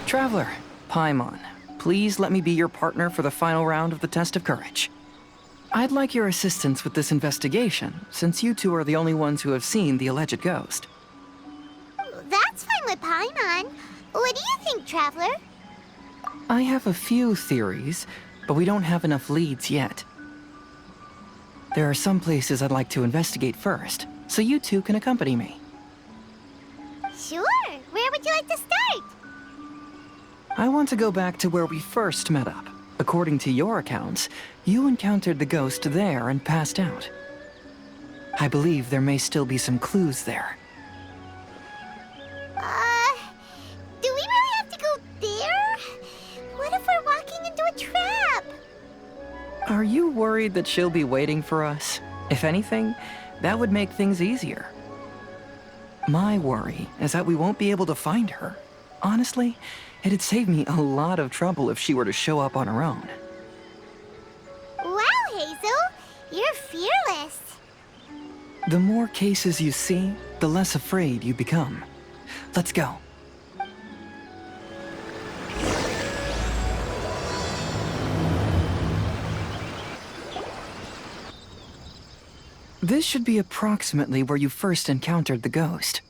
Traveler, Paimon, please let me be your partner for the final round of the test of courage. I'd like your assistance with this investigation, since you two are the only ones who have seen the alleged ghost. That's fine with Paimon. What do you think, Traveler? I have a few theories, but we don't have enough leads yet. There are some places I'd like to investigate first, so you two can accompany me. Sure. Where would you like to start? I want to go back to where we first met up. According to your accounts, you encountered the ghost there and passed out. I believe there may still be some clues there. Do we really have to go there? What if we're walking into a trap? Are you worried that she'll be waiting for us? If anything, that would make things easier. My worry is that we won't be able to find her. Honestly, it'd save me a lot of trouble if she were to show up on her own. Wow, Hazel! You're fearless. The more cases you see, the less afraid you become. Let's go. This should be approximately where you first encountered the ghost.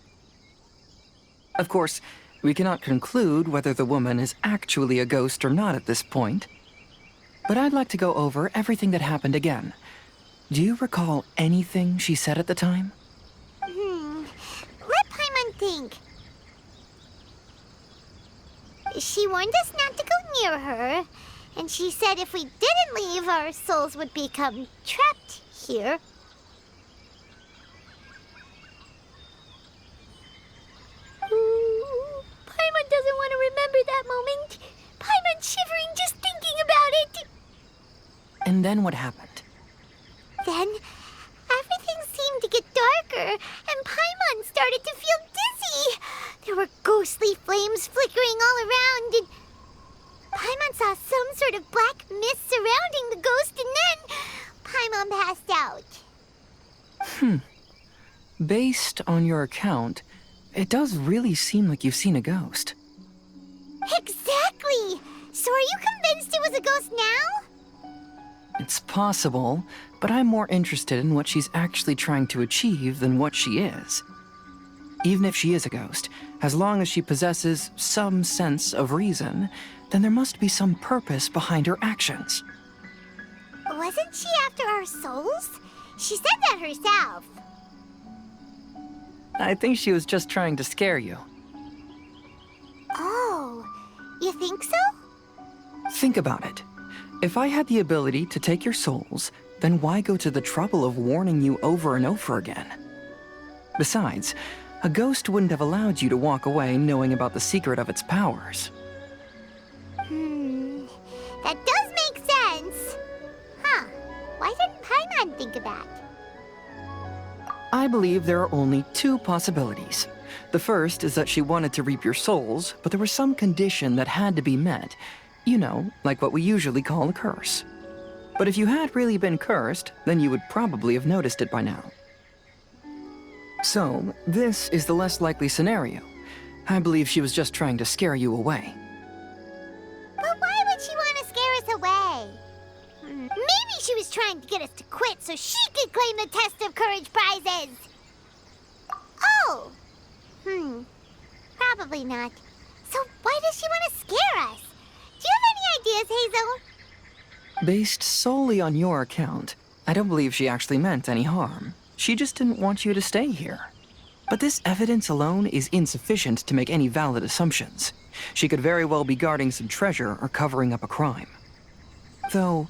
Of course, we cannot conclude whether the woman is actually a ghost or not at this point. But I'd like to go over everything that happened again. Do you recall anything she said at the time? Let Paimon think. She warned us not to go near her, and she said if we didn't leave, our souls would become trapped here. Ooh, Paimon doesn't want to remember that moment. Paimon's shivering just thinking about it. And then what happened? Then, everything seemed to get darker, and Paimon started to feel dizzy. There were ghostly flames flickering all around, and Paimon saw some sort of black mist surrounding the ghost, and then Paimon passed out. Based on your account, it does really seem like you've seen a ghost. Exactly! So are you convinced it was a ghost now? It's possible, but I'm more interested in what she's actually trying to achieve than what she is. Even if she is a ghost, as long as she possesses some sense of reason, then there must be some purpose behind her actions. Wasn't she after our souls? She said that herself. I think she was just trying to scare you. Oh, you think so? Think about it. If I had the ability to take your souls, then why go to the trouble of warning you over and over again? Besides, a ghost wouldn't have allowed you to walk away knowing about the secret of its powers. That does make sense. Huh, why didn't Paimon think of that? I believe there are only two possibilities. The first is that she wanted to reap your souls, but there was some condition that had to be met. You know, like what we usually call a curse. But if you had really been cursed, then you would probably have noticed it by now. So, this is the less likely scenario. I believe she was just trying to scare you away. But why would she want to scare us away? Maybe she was trying to get us to quit so she could claim the Test of Courage prizes. Oh! Probably not. So why does she want to scare us? Do you have any ideas, Hazel? Based solely on your account, I don't believe she actually meant any harm. She just didn't want you to stay here. But this evidence alone is insufficient to make any valid assumptions. She could very well be guarding some treasure or covering up a crime. Though,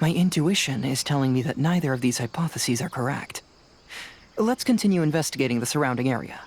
my intuition is telling me that neither of these hypotheses are correct. Let's continue investigating the surrounding area.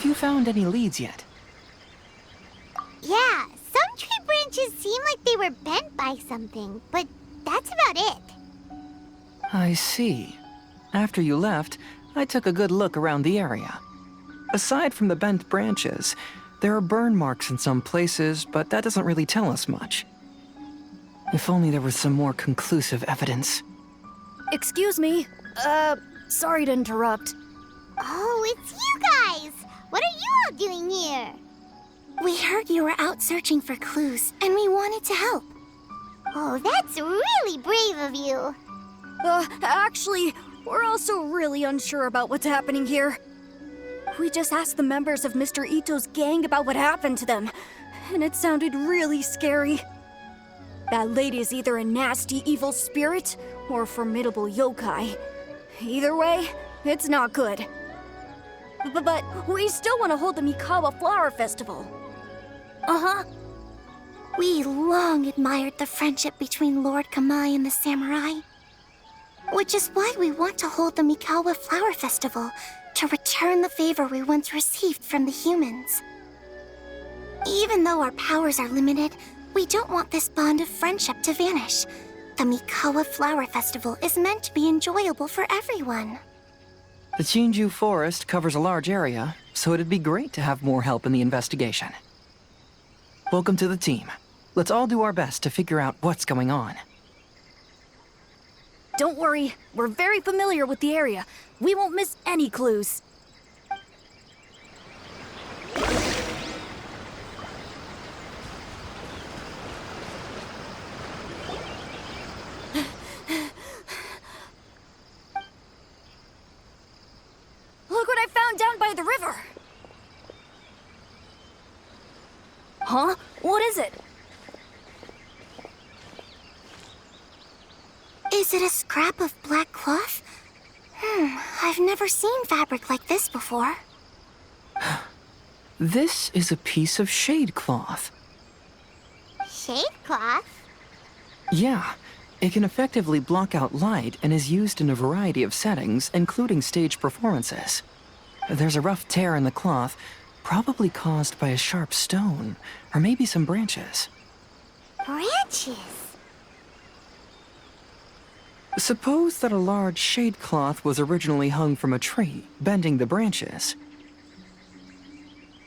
Have you found any leads yet? Yeah, some tree branches seem like they were bent by something, but that's about it. I see. After you left, I took a good look around the area. Aside from the bent branches, there are burn marks in some places, but that doesn't really tell us much. If only there was some more conclusive evidence. Excuse me. Sorry to interrupt. Oh, it's you guys! What are you all doing here? We heard you were out searching for clues, and we wanted to help. Oh, that's really brave of you. Actually, we're also really unsure about what's happening here. We just asked the members of Mr. Ito's gang about what happened to them, and it sounded really scary. That lady is either a nasty evil spirit or a formidable yokai. Either way, it's not good. But we still want to hold the Mikawa Flower Festival. Uh-huh. We long admired the friendship between Lord Kamai and the samurai. Which is why we want to hold the Mikawa Flower Festival, to return the favor we once received from the humans. Even though our powers are limited, we don't want this bond of friendship to vanish. The Mikawa Flower Festival is meant to be enjoyable for everyone. The Chinju Forest covers a large area, so it'd be great to have more help in the investigation. Welcome to the team. Let's all do our best to figure out what's going on. Don't worry, we're very familiar with the area. We won't miss any clues. Look what I found down by the river! Huh? What is it? Is it a scrap of black cloth? I've never seen fabric like this before. This is a piece of shade cloth. Shade cloth? Yeah, it can effectively block out light and is used in a variety of settings, including stage performances. There's a rough tear in the cloth, probably caused by a sharp stone, or maybe some branches. Branches? Suppose that a large shade cloth was originally hung from a tree, bending the branches.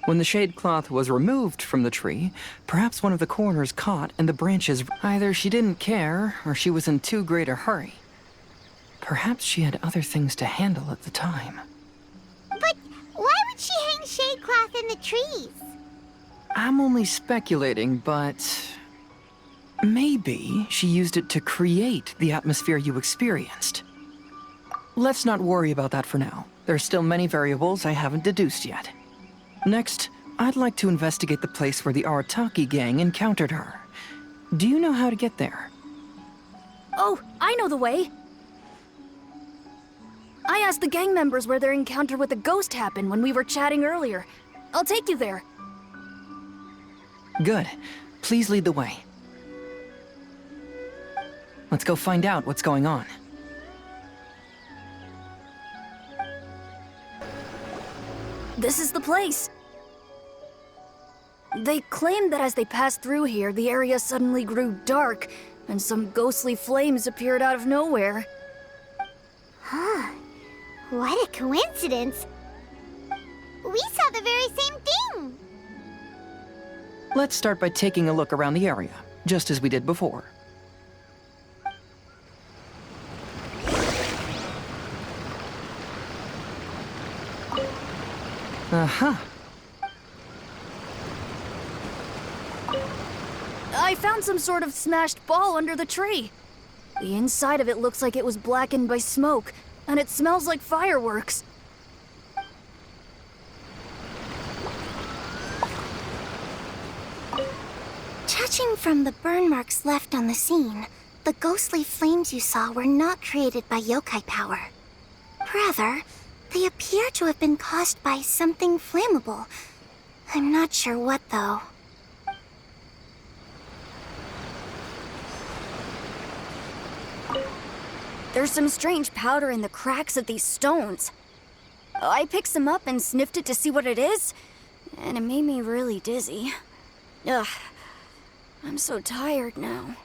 When the shade cloth was removed from the tree, perhaps one of the corners caught and the branches... Either she didn't care, or she was in too great a hurry. Perhaps she had other things to handle at the time. But why would she hang shade cloth in the trees? I'm only speculating, but... maybe she used it to create the atmosphere you experienced. Let's not worry about that for now. There's still many variables I haven't deduced yet. Next, I'd like to investigate the place where the Arataki gang encountered her. Do you know how to get there? Oh, I know the way. I asked the gang members where their encounter with the ghost happened when we were chatting earlier. I'll take you there. Good. Please lead the way. Let's go find out what's going on. This is the place. They claimed that as they passed through here, the area suddenly grew dark, and some ghostly flames appeared out of nowhere. Huh. What a coincidence. We saw the very same thing. Let's start by taking a look around the area, just as we did before. Uh-huh. I found some sort of smashed ball under the tree. The inside of it looks like it was blackened by smoke, and it smells like fireworks. Judging from the burn marks left on the scene, the ghostly flames you saw were not created by yokai power. Rather, they appear to have been caused by something flammable. I'm not sure what, though. There's some strange powder in the cracks of these stones. I picked some up and sniffed it to see what it is, and it made me really dizzy. Ugh, I'm so tired now.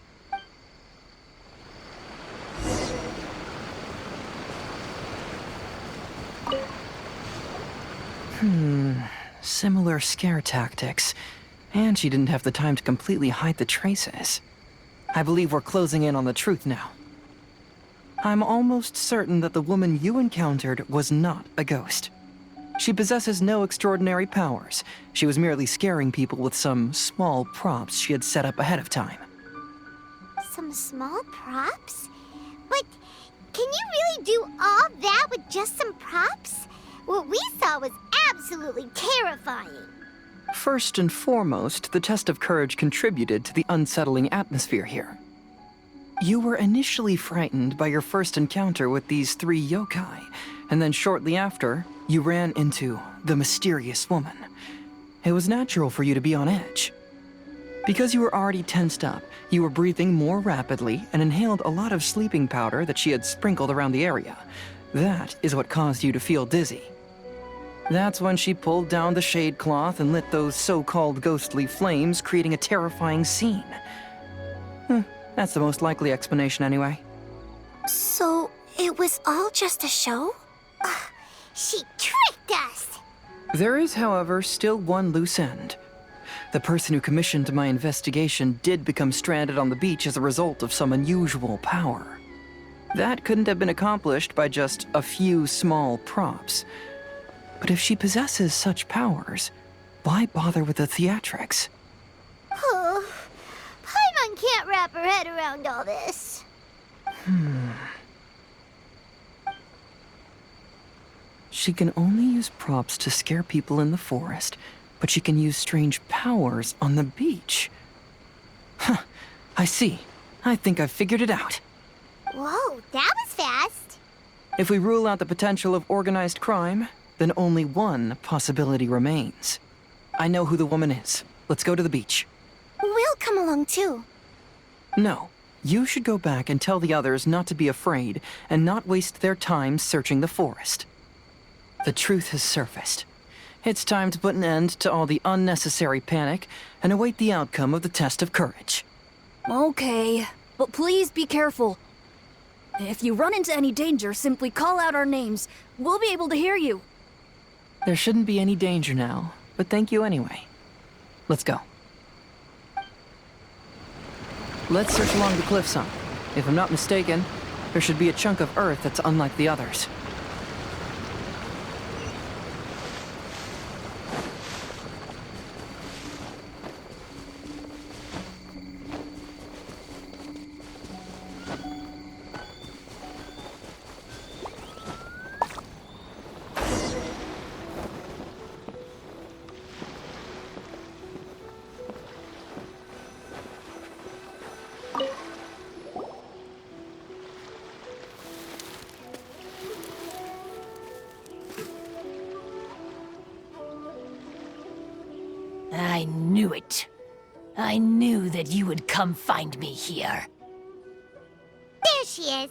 Similar scare tactics. And she didn't have the time to completely hide the traces. I believe we're closing in on the truth now. I'm almost certain that the woman you encountered was not a ghost. She possesses no extraordinary powers. She was merely scaring people with some small props she had set up ahead of time. Some small props? But can you really do all that with just some props? What we saw was absolutely terrifying. First and foremost, the test of courage contributed to the unsettling atmosphere here. You were initially frightened by your first encounter with these 3 yokai, and then shortly after, you ran into the mysterious woman. It was natural for you to be on edge. Because you were already tensed up, you were breathing more rapidly and inhaled a lot of sleeping powder that she had sprinkled around the area. That is what caused you to feel dizzy. That's when she pulled down the shade cloth and lit those so-called ghostly flames, creating a terrifying scene. That's the most likely explanation anyway. So, it was all just a show? She tricked us! There is, however, still one loose end. The person who commissioned my investigation did become stranded on the beach as a result of some unusual power. That couldn't have been accomplished by just a few small props. But if she possesses such powers, why bother with the theatrics? Oh, Paimon can't wrap her head around all this. She can only use props to scare people in the forest, but she can use strange powers on the beach. Huh, I see. I think I've figured it out. Whoa, that was fast. If we rule out the potential of organized crime, then only one possibility remains. I know who the woman is. Let's go to the beach. We'll come along too. No, you should go back and tell the others not to be afraid and not waste their time searching the forest. The truth has surfaced. It's time to put an end to all the unnecessary panic and await the outcome of the test of courage. Okay, but please be careful. If you run into any danger, simply call out our names. We'll be able to hear you. There shouldn't be any danger now, but thank you anyway. Let's go. Let's search along the cliffside. If I'm not mistaken, there should be a chunk of earth that's unlike the others. I knew it. I knew that you would come find me here. There she is.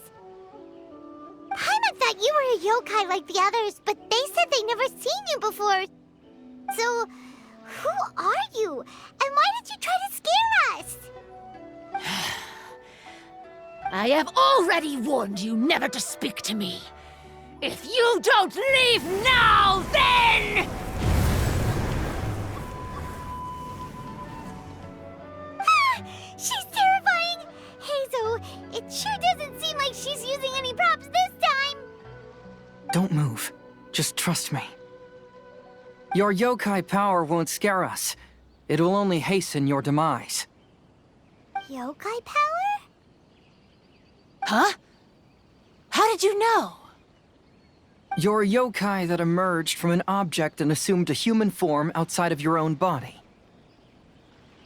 Paimon thought you were a yokai like the others, but they said they never seen you before. So, who are you? And why did you try to scare us? I have already warned you never to speak to me. If you don't leave now, then... She's terrifying! Hazel, it sure doesn't seem like she's using any props this time! Don't move. Just trust me. Your yokai power won't scare us. It will only hasten your demise. Yokai power? Huh? How did you know? You're a yokai that emerged from an object and assumed a human form outside of your own body.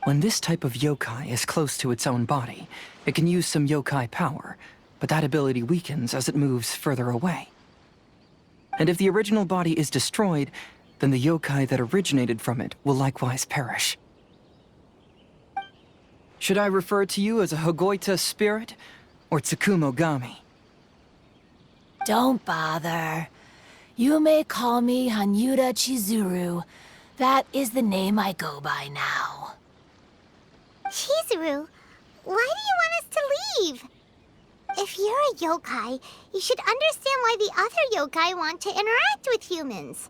When this type of yokai is close to its own body, it can use some yokai power, but that ability weakens as it moves further away. And if the original body is destroyed, then the yokai that originated from it will likewise perish. Should I refer to you as a Hagoita spirit or Tsukumogami? Don't bother. You may call me Hanyuda Chizuru. That is the name I go by now. Chizuru, why do you want us to leave? If you're a yokai, you should understand why the other yokai want to interact with humans.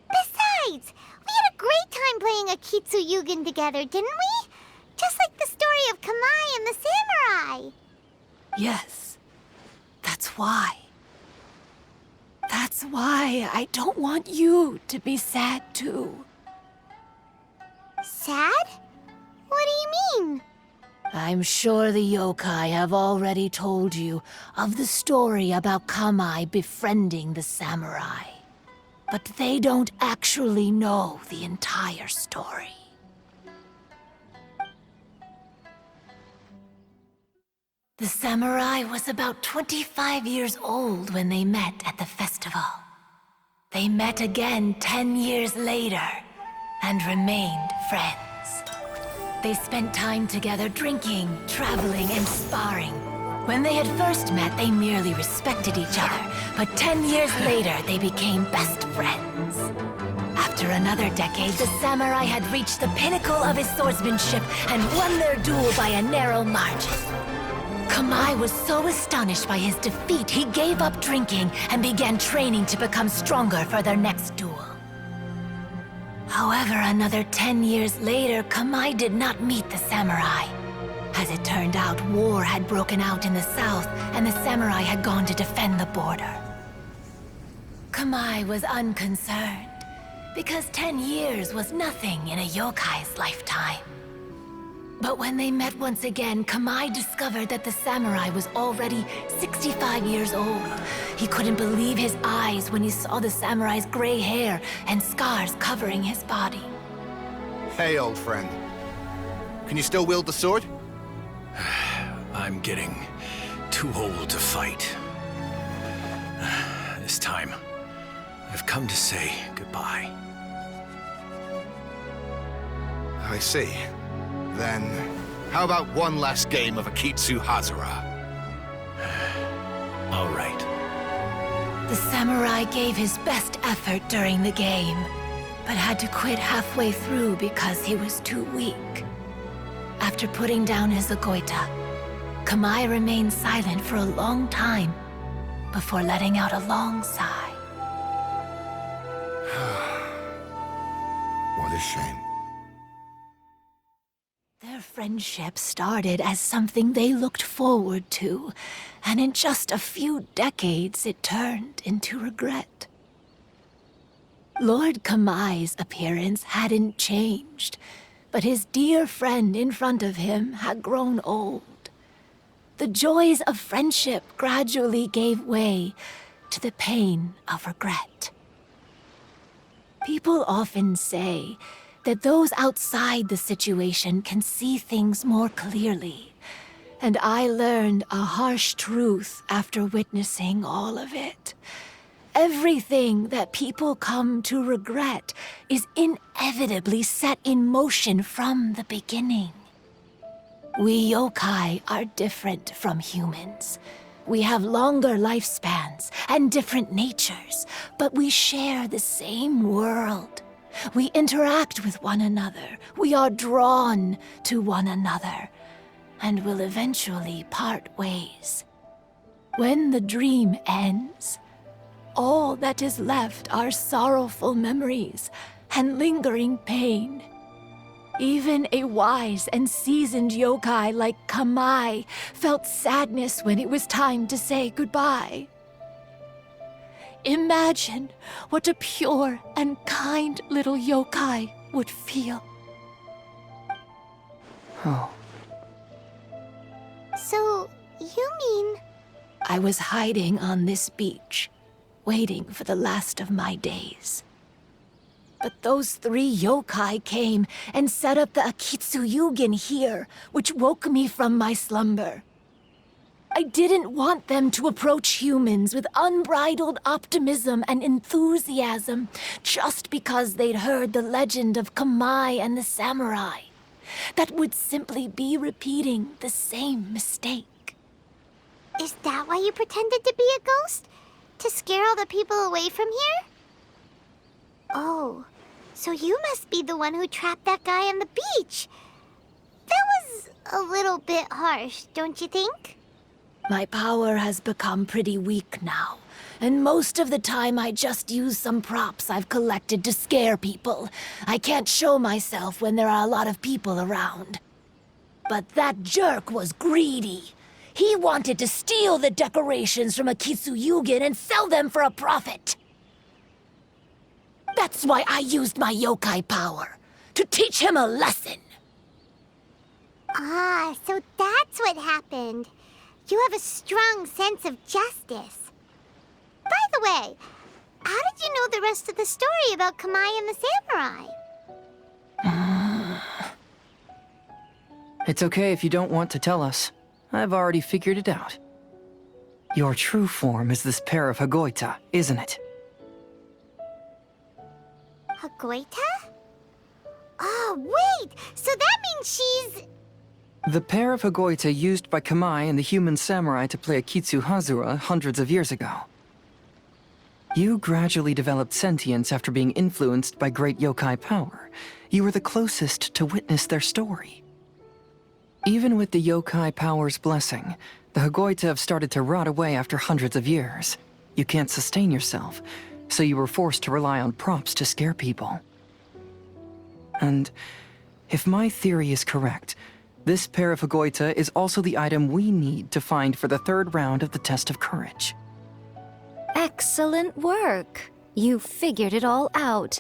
Besides, we had a great time playing Akitsu Yugen together, didn't we? Just like the story of Kamai and the samurai. Yes, that's why. That's why I don't want you to be sad too. Sad? What do you mean? I'm sure the yokai have already told you of the story about Kamai befriending the samurai. But they don't actually know the entire story. The samurai was about 25 years old when they met at the festival. They met again 10 years later and remained friends. They spent time together drinking, traveling, and sparring. When they had first met, they merely respected each other, but 10 years later, they became best friends. After another decade, the samurai had reached the pinnacle of his swordsmanship and won their duel by a narrow margin. Kamai was so astonished by his defeat, he gave up drinking and began training to become stronger for their next duel. However, another 10 years later, Kamai did not meet the samurai. As it turned out, war had broken out in the south, and the samurai had gone to defend the border. Kamai was unconcerned, because 10 years was nothing in a yokai's lifetime. But when they met once again, Kamai discovered that the samurai was already 65 years old. He couldn't believe his eyes when he saw the samurai's gray hair and scars covering his body. Hey, old friend. Can you still wield the sword? I'm getting too old to fight. This time, I've come to say goodbye. I see. Then, how about one last game of Akitsu Hazara? All right. The samurai gave his best effort during the game, but had to quit halfway through because he was too weak. After putting down his agoita, Kamai remained silent for a long time before letting out a long sigh. What a shame. Their friendship started as something they looked forward to, and in just a few decades it turned into regret. Lord Kamai's appearance hadn't changed, but his dear friend in front of him had grown old. The joys of friendship gradually gave way to the pain of regret. People often say that those outside the situation can see things more clearly, and I learned a harsh truth after witnessing all of it. Everything that people come to regret is inevitably set in motion from the beginning. We yokai are different from humans. We have longer lifespans and different natures, but we share the same world. We interact with one another, we are drawn to one another, and will eventually part ways. When the dream ends, all that is left are sorrowful memories and lingering pain. Even a wise and seasoned yokai like Kamai felt sadness when it was time to say goodbye. Imagine what a pure and kind little yokai would feel. Oh, So, you mean... I was hiding on this beach, waiting for the last of my days. But those 3 yokai came and set up the Akitsu Yugen here, which woke me from my slumber. I didn't want them to approach humans with unbridled optimism and enthusiasm just because they'd heard the legend of Kamai and the samurai. That would simply be repeating the same mistake. Is that why you pretended to be a ghost? To scare all the people away from here? Oh, so you must be the one who trapped that guy on the beach. That was a little bit harsh, don't you think? My power has become pretty weak now, and most of the time I just use some props I've collected to scare people. I can't show myself when there are a lot of people around. But that jerk was greedy. He wanted to steal the decorations from Akitsu and sell them for a profit. That's why I used my yokai power, to teach him a lesson. Ah, so that's what happened. You have a strong sense of justice. By the way, how did you know the rest of the story about Kamai and the samurai? It's okay if you don't want to tell us. I've already figured it out. Your true form is this pair of Hagoita, isn't it? Hagoita? Oh, wait! So that means she's... The pair of Hagoita used by Kamai and the human samurai to play Akitsu Hazura hundreds of years ago. You gradually developed sentience after being influenced by great yokai power. You were the closest to witness their story. Even with the yokai power's blessing, the Hagoita have started to rot away after hundreds of years. You can't sustain yourself, so you were forced to rely on props to scare people. And if my theory is correct, this pair of Hagoita is also the item we need to find for the third round of the test of courage. Excellent work. You figured it all out.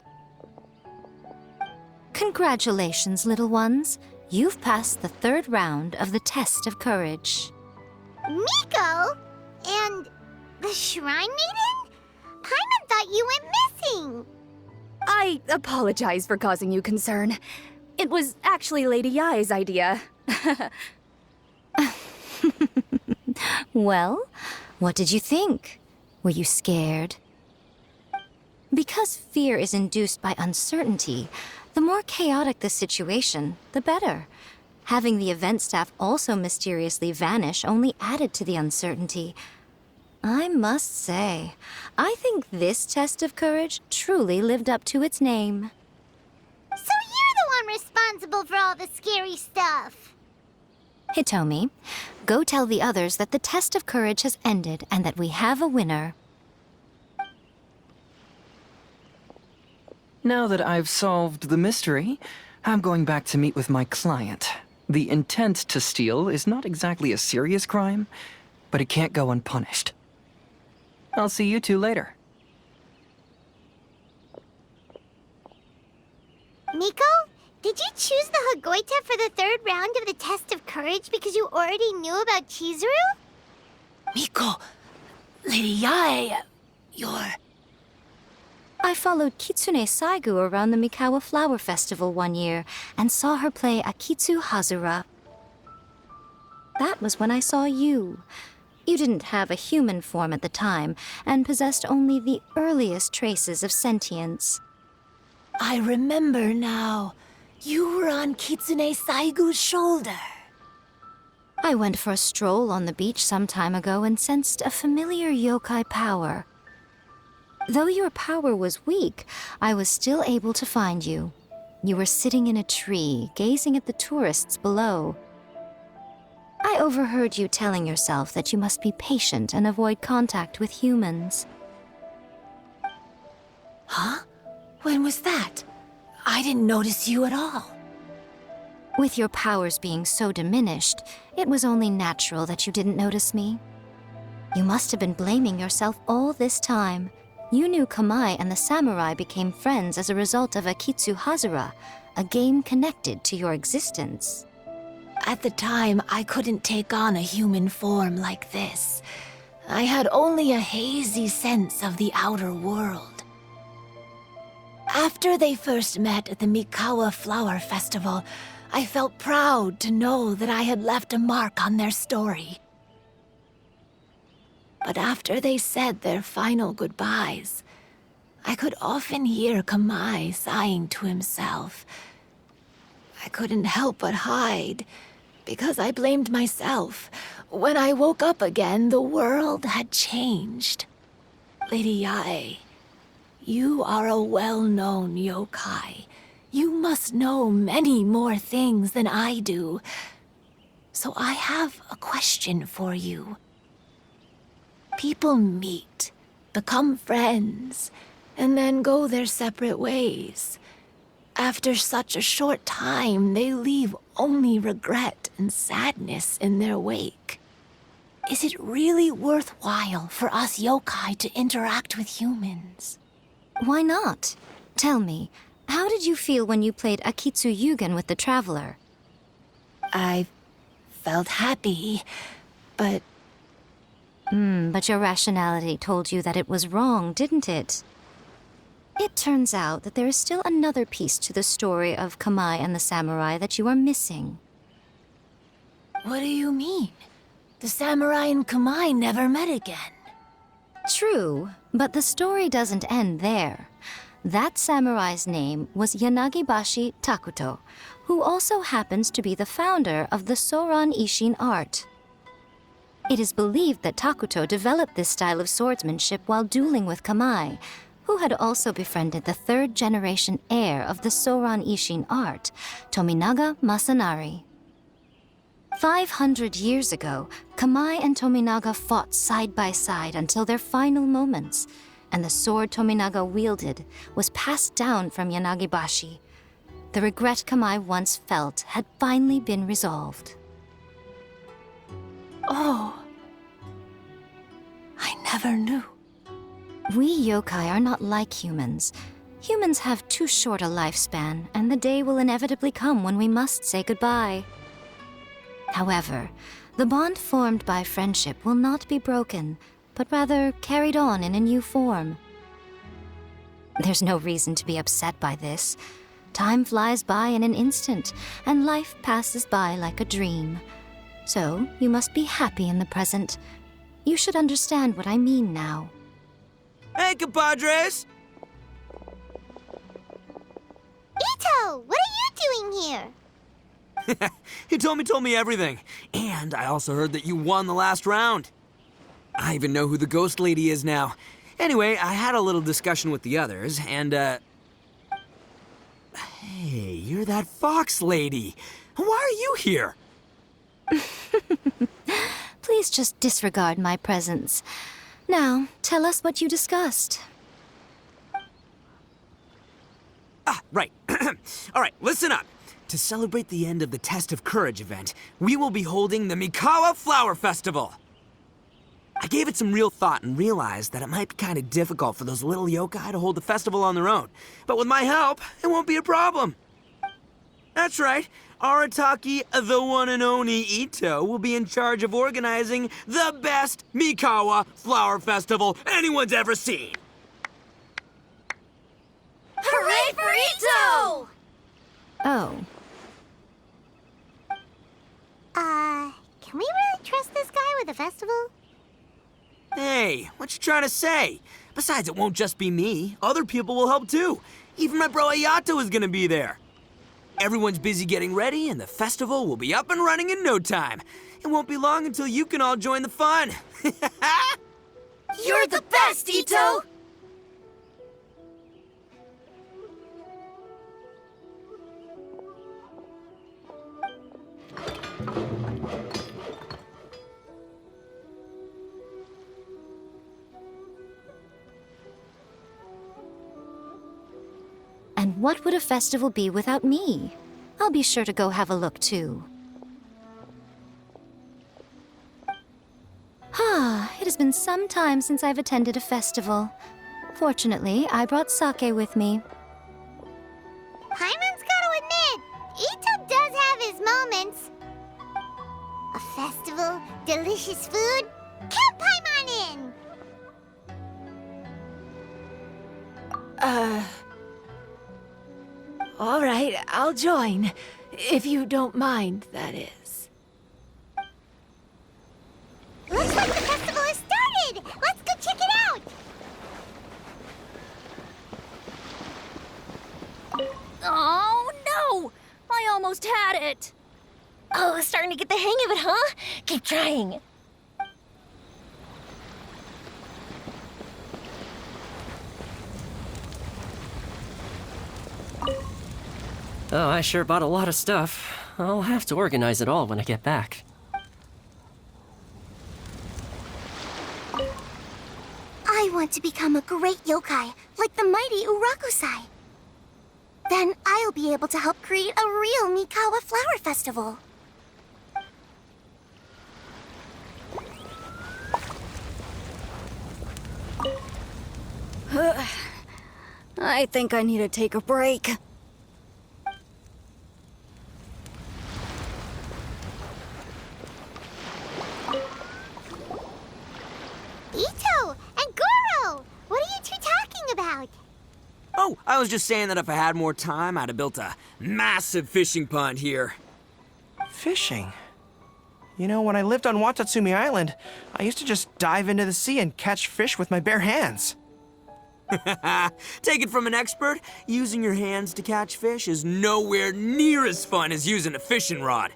Congratulations, little ones. You've passed the third round of the test of courage. Miko? And the Shrine Maiden? Paimon thought you went missing. I apologize for causing you concern. It was actually Lady Yai's idea. Well, what did you think? Were you scared? Because fear is induced by uncertainty, the more chaotic the situation, the better. Having the event staff also mysteriously vanish only added to the uncertainty. I must say, I think this test of courage truly lived up to its name. So you're the one responsible for all the scary stuff. Hitomi, go tell the others that the test of courage has ended and that we have a winner. Now that I've solved the mystery, I'm going back to meet with my client. The intent to steal is not exactly a serious crime, but it can't go unpunished. I'll see you two later. Miko, did you choose the Hagoita for the third round of the test of courage because you already knew about Chizuru? Miko, Lady Yai, you're... I followed Kitsune Saigu around the Mikawa Flower Festival one year and saw her play Akitsu Hazura. That was when I saw you. You didn't have a human form at the time and possessed only the earliest traces of sentience. I remember now. You were on Kitsune Saigu's shoulder. I went for a stroll on the beach some time ago and sensed a familiar yokai power. Though your power was weak, I was still able to find you. You were sitting in a tree, gazing at the tourists below. I overheard you telling yourself that you must be patient and avoid contact with humans. Huh? When was that? I didn't notice you at all. With your powers being so diminished, it was only natural that you didn't notice me. You must have been blaming yourself all this time. You knew Kamai and the samurai became friends as a result of Akitsu Hazura, a game connected to your existence. At the time, I couldn't take on a human form like this. I had only a hazy sense of the outer world. After they first met at the Mikawa Flower Festival, I felt proud to know that I had left a mark on their story. But after they said their final goodbyes, I could often hear Kamai sighing to himself. I couldn't help but hide, because I blamed myself. When I woke up again, the world had changed. Lady Yae, you are a well-known yokai. You must know many more things than I do. So I have a question for you. People meet, become friends, and then go their separate ways. After such a short time, they leave only regret and sadness in their wake. Is it really worthwhile for us yokai to interact with humans? Why not? Tell me, how did you feel when you played Akitsu Yugen with the Traveler? I felt happy, but... But your rationality told you that it was wrong, didn't it? It turns out that there is still another piece to the story of Kamai and the samurai that you are missing. What do you mean? The samurai and Kamai never met again. True, but the story doesn't end there. That samurai's name was Yanagibashi Takuto, who also happens to be the founder of the Soran Ishin art. It is believed that Takuto developed this style of swordsmanship while dueling with Kamai, who had also befriended the third-generation heir of the Soran Ishin art, Tominaga Masanari. 500 years ago, Kamai and Tominaga fought side by side until their final moments, and the sword Tominaga wielded was passed down from Yanagibashi. The regret Kamai once felt had finally been resolved. Oh. I never knew. We yokai are not like humans. Humans have too short a lifespan, and the day will inevitably come when we must say goodbye. However, the bond formed by friendship will not be broken, but rather carried on in a new form. There's no reason to be upset by this. Time flies by in an instant, and life passes by like a dream. So, you must be happy in the present. You should understand what I mean now. Hey, compadres! Ito, what are you doing here? Hitomi told me everything. And I also heard that you won the last round. I even know who the ghost lady is now. Anyway, I had a little discussion with the others, and, Hey, you're that fox lady. Why are you here? Please just disregard my presence. Now, tell us what you discussed. Right. All right, listen up. To celebrate the end of the Test of Courage event, we will be holding the Mikawa Flower Festival. I gave it some real thought and realized that it might be kind of difficult for those little yokai to hold the festival on their own. But with my help, it won't be a problem. That's right. Arataki, the one and only Ito, will be in charge of organizing the best Mikawa Flower Festival anyone's ever seen. Hooray for Ito! Oh, Can we really trust this guy with the festival? Hey, what you trying to say? Besides, it won't just be me. Other people will help too. Even my bro Ayato is gonna be there. Everyone's busy getting ready, and the festival will be up and running in no time. It won't be long until you can all join the fun. You're the best, Ito! and what would a festival be without me? I'll be sure to go have a look too. It has been some time since I've attended a festival. Fortunately, I brought sake with me. Paimon's gotta admit, Ito does have his moments. A festival, delicious food, count Paimon in! All right, I'll join. If you don't mind, that is. Looks like the festival has started! Let's go check it out! Oh, no! I almost had it! Oh, starting to get the hang of it, huh? Keep trying. Oh, I sure bought a lot of stuff. I'll have to organize it all when I get back. I want to become a great yokai, like the mighty Urakusai. Then I'll be able to help create a real Mikawa flower festival. I think I need to take a break. Ito and Goro! What are you two talking about? Oh, I was just saying that if I had more time, I'd have built a massive fishing pond here. Fishing? You know, when I lived on Watatsumi Island, I used to just dive into the sea and catch fish with my bare hands. Take it from an expert, using your hands to catch fish is nowhere near as fun as using a fishing rod.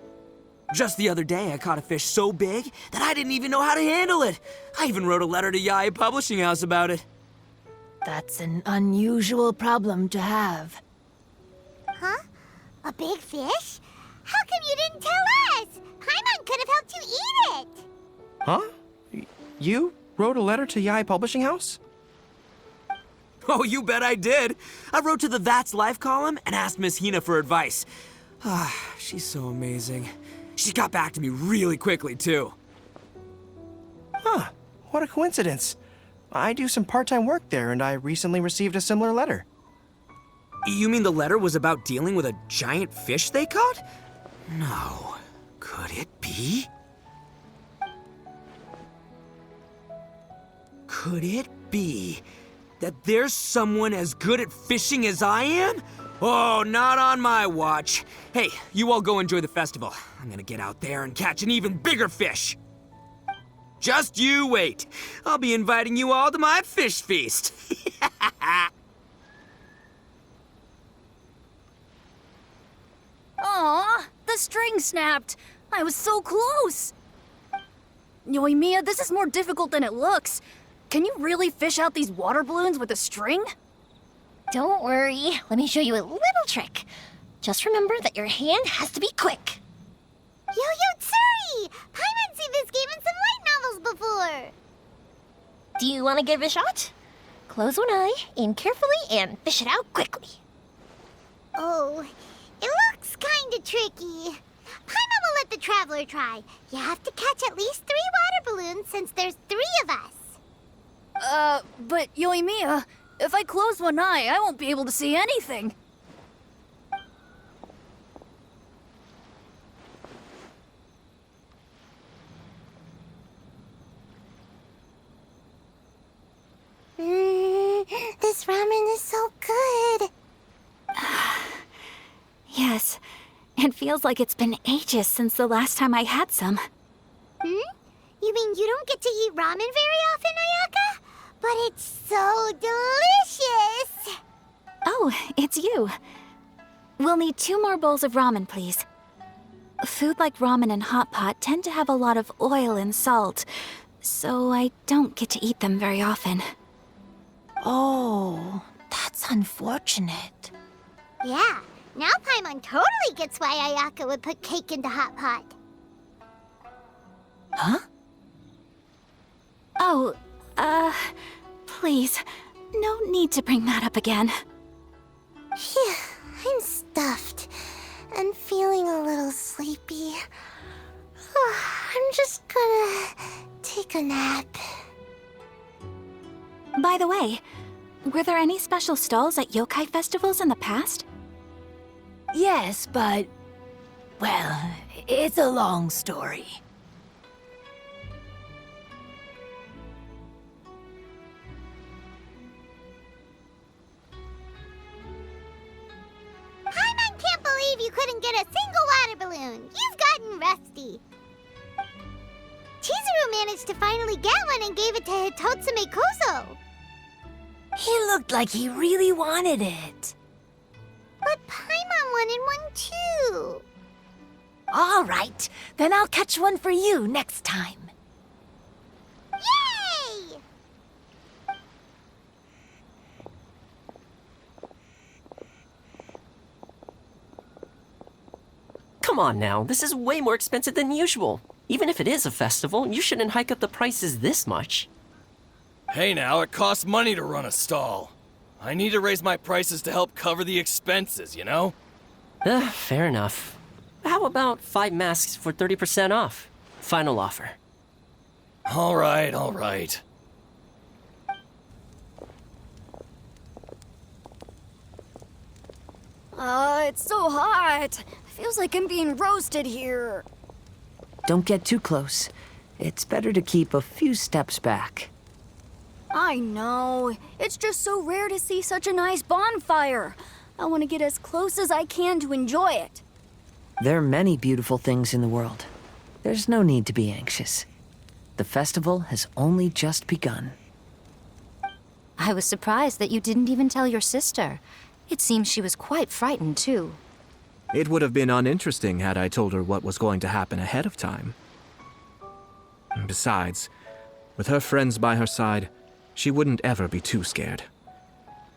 Just the other day, I caught a fish so big that I didn't even know how to handle it. I even wrote a letter to Yae Publishing House about it. That's an unusual problem to have. Huh? A big fish? How come you didn't tell us? Paimon could have helped you eat it! Huh? You wrote a letter to Yae Publishing House? Oh, you bet I did. I wrote to the That's Life column and asked Miss Hina for advice. She's so amazing. She got back to me really quickly, too. Huh. What a coincidence. I do some part-time work there, and I recently received a similar letter. You mean the letter was about dealing with a giant fish they caught? No. Could it be? Could it be that there's someone as good at fishing as I am? Oh, not on my watch. Hey, you all go enjoy the festival. I'm gonna get out there and catch an even bigger fish. Just you wait. I'll be inviting you all to my fish feast. Aw, the string snapped. I was so close. Yoimiya, this is more difficult than it looks. Can you really fish out these water balloons with a string? Don't worry. Let me show you a little trick. Just remember that your hand has to be quick. Yo-Yo Tsuri! Paimon's seen this game in some light novels before! Do you want to give it a shot? Close one eye, aim carefully, and fish it out quickly. Oh, it looks kinda tricky. Paimon will let the traveler try. You have to catch at least 3 water balloons since there's 3 of us. But Yoimiya, if I close one eye, I won't be able to see anything. This ramen is so good. Yes, it feels like it's been ages since the last time I had some. You mean you don't get to eat ramen very often, Ayaka? But it's so delicious! Oh, it's you. We'll need 2 more bowls of ramen, please. Food like ramen and hot pot tend to have a lot of oil and salt, so I don't get to eat them very often. Oh, that's unfortunate. Yeah, now Paimon totally gets why Ayaka would put cake into hot pot. Huh? Oh, please, no need to bring that up again. Phew, I'm stuffed and feeling a little sleepy. I'm just gonna take a nap. By the way, were there any special stalls at yokai festivals in the past? Yes, but... well, it's a long story. Paimon can't believe you couldn't get a single water balloon. You've gotten rusty. Chizuru managed to finally get one and gave it to Hitotsume Kozo. He looked like he really wanted it. But Paimon wanted one too. All right, then I'll catch one for you next time. Yay! Come on now, this is way more expensive than usual. Even if it is a festival, you shouldn't hike up the prices this much. Hey now, it costs money to run a stall. I need to raise my prices to help cover the expenses, you know? Fair enough. How about 5 masks for 30% off? Final offer. All right. It's so hot. Feels like I'm being roasted here. Don't get too close. It's better to keep a few steps back. I know. It's just so rare to see such a nice bonfire. I want to get as close as I can to enjoy it. There are many beautiful things in the world. There's no need to be anxious. The festival has only just begun. I was surprised that you didn't even tell your sister. It seems she was quite frightened, too. It would have been uninteresting had I told her what was going to happen ahead of time. Besides, with her friends by her side, she wouldn't ever be too scared.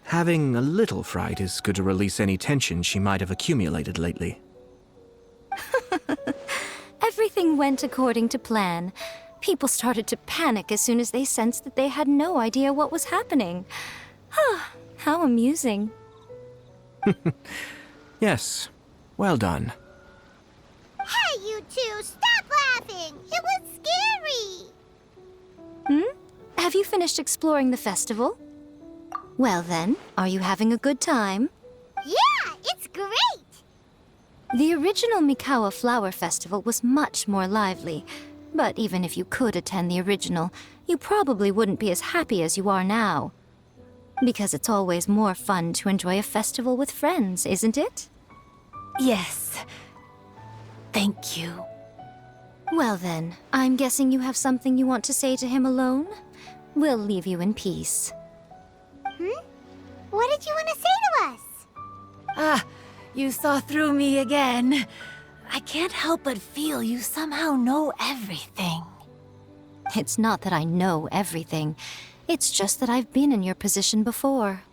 Having a little fright is good to release any tension she might have accumulated lately. Everything went according to plan. People started to panic as soon as they sensed that they had no idea what was happening. How amusing. Yes, well done. Hey, you two, stop laughing! It was scary! Have you finished exploring the festival? Well then, are you having a good time? Yeah, it's great! The original Mikawa Flower Festival was much more lively, but even if you could attend the original, you probably wouldn't be as happy as you are now. Because it's always more fun to enjoy a festival with friends, isn't it? Yes. Thank you. Well then, I'm guessing you have something you want to say to him alone? We'll leave you in peace. What did you want to say to us? You saw through me again. I can't help but feel you somehow know everything. It's not that I know everything. It's just that I've been in your position before.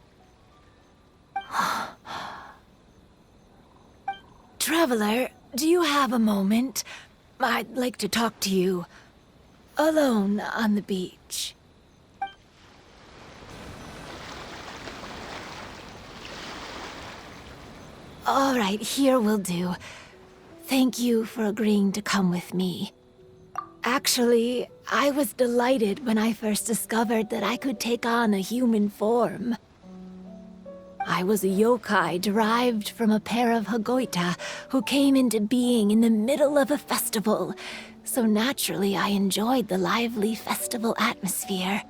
Traveler, do you have a moment? I'd like to talk to you. Alone on the beach. All right, here will do. Thank you for agreeing to come with me. Actually, I was delighted when I first discovered that I could take on a human form. I was a yokai derived from a pair of Hagoita who came into being in the middle of a festival, so naturally I enjoyed the lively festival atmosphere.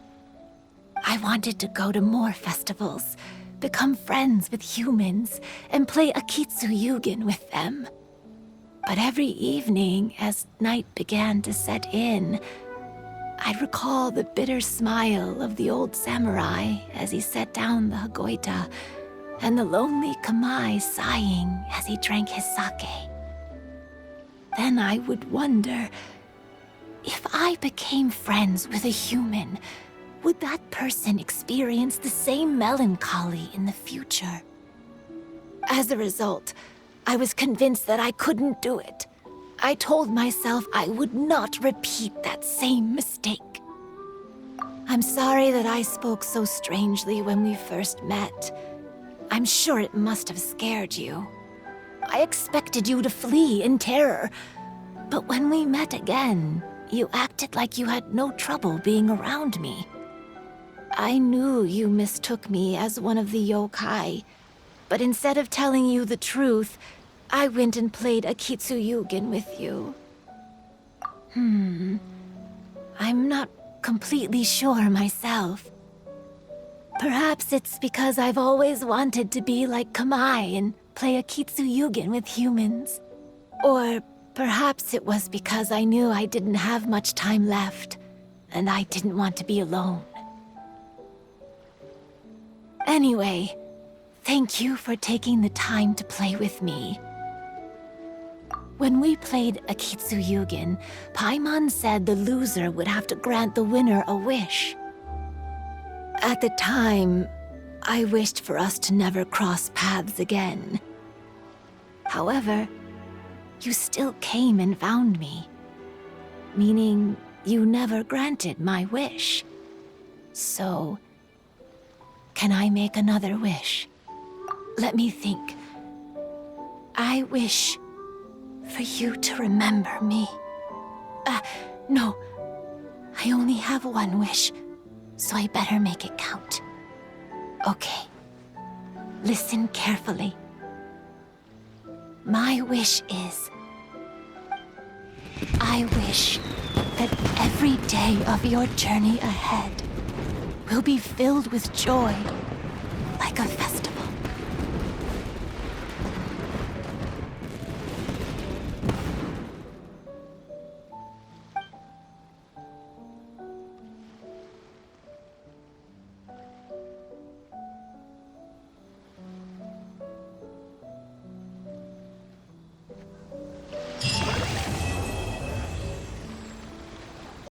I wanted to go to more festivals, become friends with humans, and play Akitsu Yugen with them. But every evening, as night began to set in, I'd recall the bitter smile of the old samurai as he set down the Hagoita, and the lonely Kamai sighing as he drank his sake. Then I would wonder, if I became friends with a human, would that person experience the same melancholy in the future? As a result, I was convinced that I couldn't do it. I told myself I would not repeat that same mistake. I'm sorry that I spoke so strangely when we first met. I'm sure it must have scared you. I expected you to flee in terror, but when we met again, you acted like you had no trouble being around me. I knew you mistook me as one of the yokai, but instead of telling you the truth, I went and played Akitsu Yugen with you. I'm not completely sure myself. Perhaps it's because I've always wanted to be like Kamai and play Akitsu Yugen with humans. Or perhaps it was because I knew I didn't have much time left, and I didn't want to be alone. Anyway, thank you for taking the time to play with me. When we played Akitsu Yugen, Paimon said the loser would have to grant the winner a wish. At the time, I wished for us to never cross paths again. However, you still came and found me. Meaning, you never granted my wish. So, can I make another wish? Let me think. I wish for you to remember me. No. I only have one wish, so I better make it count. Okay. Listen carefully. My wish is... I wish that every day of your journey ahead will be filled with joy, like a festival.